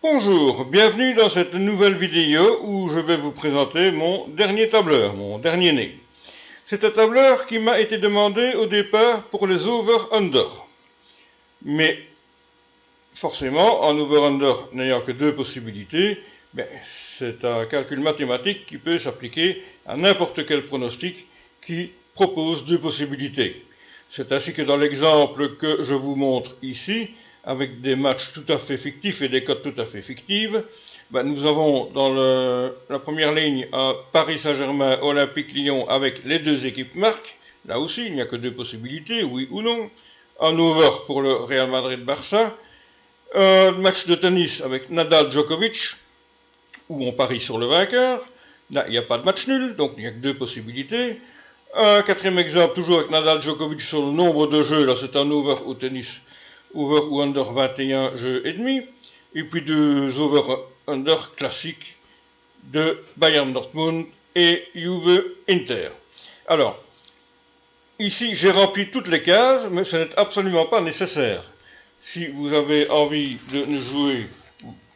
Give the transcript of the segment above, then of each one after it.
Bonjour, bienvenue dans cette nouvelle vidéo où je vais vous présenter mon dernier tableur, mon dernier né. C'est un tableur qui m'a été demandé au départ pour les over-under. Mais forcément, en over-under n'ayant que deux possibilités, c'est un calcul mathématique qui peut s'appliquer à n'importe quel pronostic qui propose deux possibilités. C'est ainsi que dans l'exemple que je vous montre ici, avec des matchs tout à fait fictifs et des cotes tout à fait fictives, nous avons dans la première ligne un Paris Saint-Germain Olympique Lyon avec les deux équipes marques. Là aussi, il n'y a que deux possibilités, oui ou non. Un over pour le Real Madrid-Barça. Un match de tennis avec Nadal-Djokovic, où on parie sur le vainqueur. Là, il n'y a pas de match nul, donc il n'y a que deux possibilités. Un quatrième exemple, toujours avec Nadal-Djokovic sur le nombre de jeux. Là, c'est un over au tennis. Over ou under 21 jeux et demi. Et puis deux over-under classiques de Bayern Dortmund et Juve Inter. Alors, ici, j'ai rempli toutes les cases, mais ce n'est absolument pas nécessaire. Si vous avez envie de ne jouer,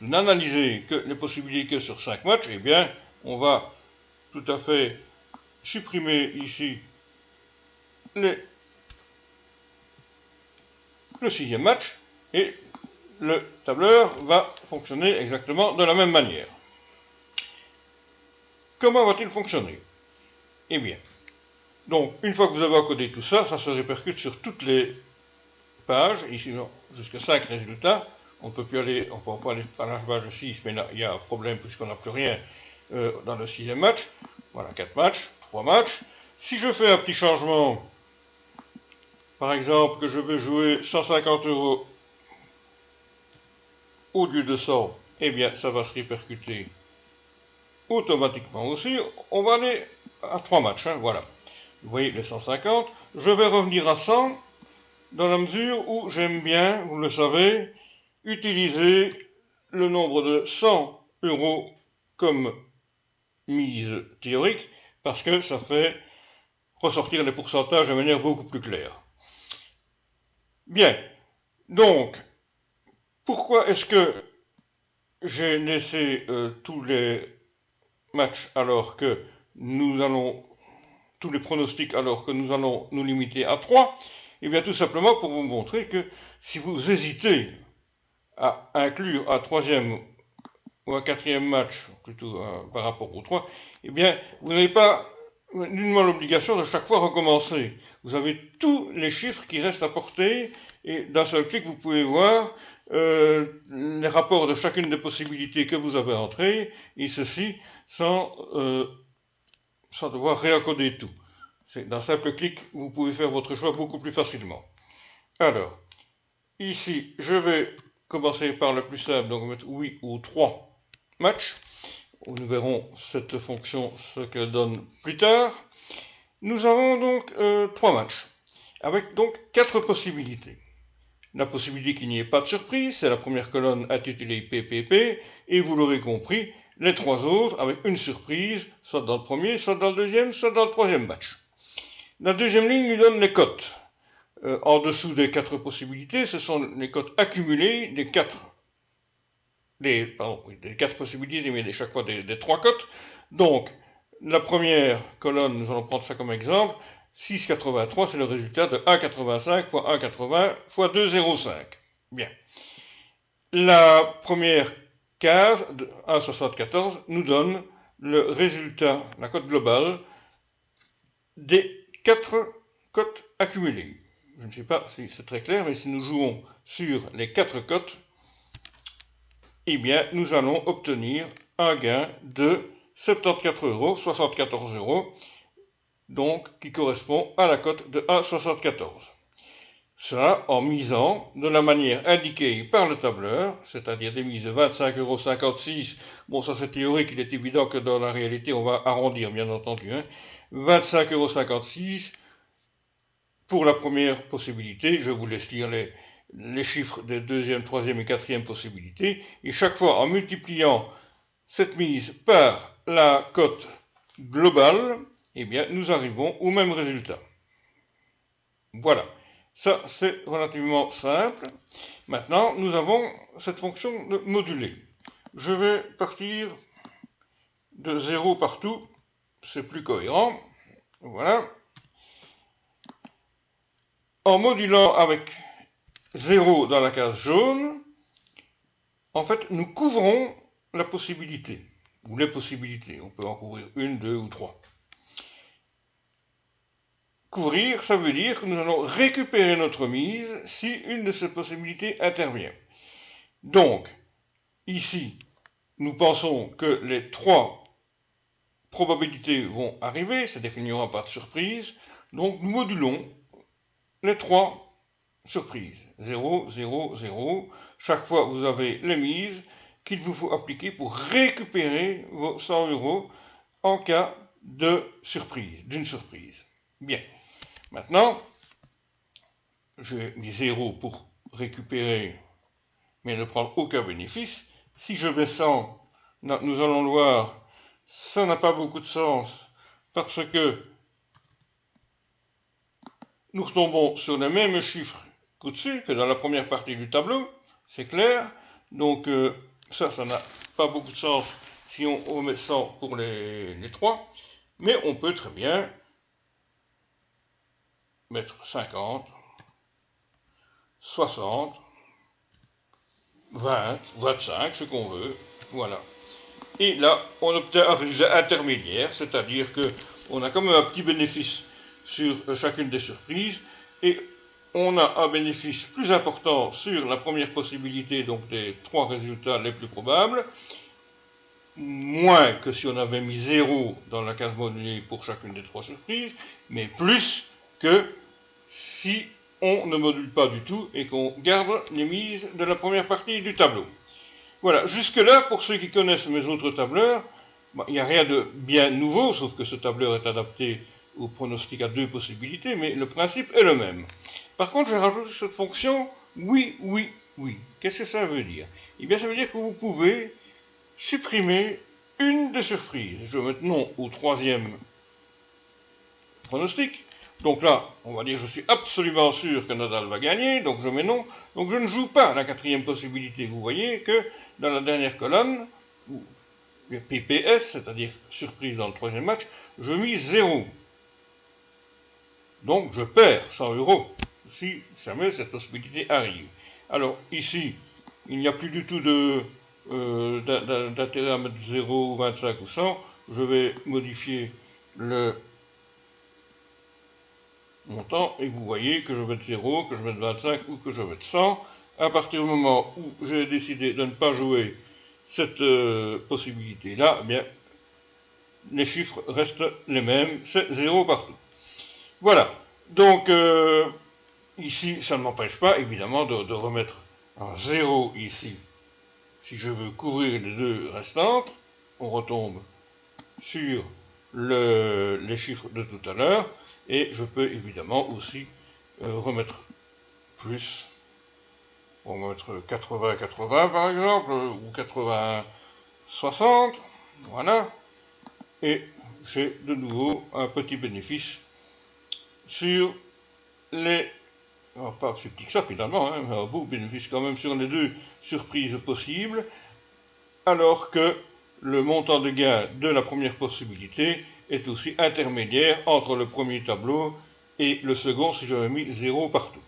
de n'analyser que les possibilités que sur 5 matchs, eh bien, on va tout à fait supprimer ici le sixième match et le tableur va fonctionner exactement de la même manière. Comment va-t-il fonctionner? Eh bien, donc une fois que vous avez encodé tout ça, ça se répercute sur toutes les pages, ici jusqu'à 5 résultats. On ne peut plus aller, on peut pas aller à la page 6, mais là il y a un problème puisqu'on n'a plus rien dans le sixième match. Voilà, 4 matchs, 3 matchs. Si je fais un petit changement, par exemple que je veux jouer 150 € au lieu de 100, eh bien ça va se répercuter automatiquement aussi. On va aller à 3 matchs, voilà. Vous voyez les 150, je vais revenir à 100 dans la mesure où j'aime bien, vous le savez, utiliser le nombre de 100 € comme mise théorique parce que ça fait ressortir les pourcentages de manière beaucoup plus claire. Bien, donc, pourquoi est-ce que j'ai laissé tous les matchs alors que nous allons, tous les pronostics alors que nous allons nous limiter à 3? Eh bien tout simplement pour vous montrer que si vous hésitez à inclure un troisième ou un quatrième match, plutôt par rapport aux 3, eh bien vous n'avez pas nullement l'obligation de chaque fois recommencer. Vous avez tous les chiffres qui restent à porter et d'un seul clic vous pouvez voir les rapports de chacune des possibilités que vous avez entrées, et ceci sans devoir réencoder tout. D'un simple clic, vous pouvez faire votre choix beaucoup plus facilement. Alors, ici, je vais commencer par le plus simple, donc mettre oui ou 3 matchs. Nous verrons cette fonction, ce qu'elle donne plus tard. Nous avons donc 3 matchs, avec donc 4 possibilités. La possibilité qu'il n'y ait pas de surprise, c'est la première colonne intitulée PPP, et vous l'aurez compris, les 3 autres avec une surprise, soit dans le premier, soit dans le deuxième, soit dans le troisième match. La deuxième ligne nous donne les cotes. En dessous des 4 possibilités, ce sont les cotes accumulées des 4 possibilités, mais chaque fois des 3 cotes. Donc, la première colonne, nous allons prendre ça comme exemple, 6,83, c'est le résultat de 1,85 fois 1,80 fois 2,05. Bien. La première case de 1,74 nous donne le résultat, la cote globale des 4 cotes accumulées. Je ne sais pas si c'est très clair, mais si nous jouons sur les 4 cotes, eh bien, nous allons obtenir un gain de 74 €, donc qui correspond à la cote de 1,74. Cela en misant de la manière indiquée par le tableur, c'est-à-dire des mises de 25,56 €. Bon, ça c'est théorique, il est évident que dans la réalité, on va arrondir, bien entendu. 25,56 € pour la première possibilité. Je vous laisse lire les chiffres des deuxième, troisième et quatrième possibilités. Et chaque fois, en multipliant cette mise par la cote globale, eh bien, nous arrivons au même résultat. Voilà. Ça, c'est relativement simple. Maintenant, nous avons cette fonction de moduler. je vais partir de 0 partout, c'est plus cohérent, voilà. En modulant avec 0 dans la case jaune, en fait, nous couvrons la possibilité, ou les possibilités, on peut en couvrir une, deux ou trois. Couvrir, ça veut dire que nous allons récupérer notre mise si une de ces possibilités intervient. Donc, ici, nous pensons que les trois probabilités vont arriver, c'est-à-dire qu'il n'y aura pas de surprise, donc nous modulons les trois surprises. 0, 0, 0. Chaque fois, vous avez les mises qu'il vous faut appliquer pour récupérer vos 100 € en cas de surprise, d'une surprise. Bien. Maintenant, j'ai mis 0 pour récupérer, mais ne prendre aucun bénéfice. Si je mets 100, nous allons le voir, ça n'a pas beaucoup de sens, parce que nous retombons sur les mêmes chiffres qu'au-dessus, que dans la première partie du tableau, c'est clair. Donc ça n'a pas beaucoup de sens si on remet 100 pour les 3, mais on peut très bien mettre 50, 60, 20, 25, ce qu'on veut, voilà. Et là, on obtient un résultat intermédiaire, c'est-à-dire qu'on a quand même un petit bénéfice sur chacune des surprises, et on a un bénéfice plus important sur la première possibilité, donc des trois résultats les plus probables, moins que si on avait mis 0 dans la case modulée pour chacune des trois surprises, mais plus que si on ne module pas du tout et qu'on garde les mises de la première partie du tableau. Voilà, jusque-là, pour ceux qui connaissent mes autres tableurs, il n'y a rien de bien nouveau, sauf que ce tableur est adapté au pronostic à deux possibilités, mais le principe est le même. Par contre, j'ai rajouté cette fonction oui, oui, oui. Qu'est-ce que ça veut dire? Eh bien, ça veut dire que vous pouvez supprimer une des surprises. Je vais mettre non au troisième pronostic. Donc là, on va dire je suis absolument sûr que Nadal va gagner, donc je mets non. Donc je ne joue pas la quatrième possibilité. Vous voyez que dans la dernière colonne, PPS, c'est-à-dire surprise dans le troisième match, je mis 0. Donc je perds 100 € si jamais cette possibilité arrive. Alors ici, il n'y a plus du tout d'intérêt à mettre 0, 25 ou 100. Je vais modifier le montant et vous voyez que je mette 0, que je mette 25 ou que je mette 100. À partir du moment où j'ai décidé de ne pas jouer cette possibilité-là, eh bien, les chiffres restent les mêmes, c'est 0 partout. Voilà, donc ici, ça ne m'empêche pas évidemment de remettre un 0 ici. Si je veux couvrir les deux restantes, on retombe sur les chiffres de tout à l'heure, et je peux évidemment aussi remettre plus. On va mettre 80-80 par exemple, ou 80-60, voilà, et j'ai de nouveau un petit bénéfice sur les, pas aussi petit que ça finalement, hein, un beau bénéfice quand même sur les deux surprises possibles, alors que le montant de gain de la première possibilité est aussi intermédiaire entre le premier tableau et le second si j'avais mis 0 partout.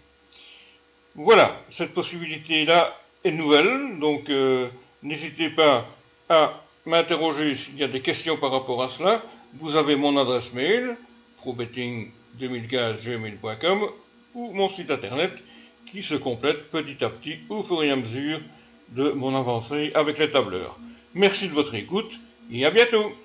Voilà, cette possibilité-là est nouvelle, donc n'hésitez pas à m'interroger s'il y a des questions par rapport à cela. Vous avez mon adresse mail, probetting2015gmail.com, ou mon site internet qui se complète petit à petit au fur et à mesure de mon avancée avec les tableurs. Merci de votre écoute et à bientôt.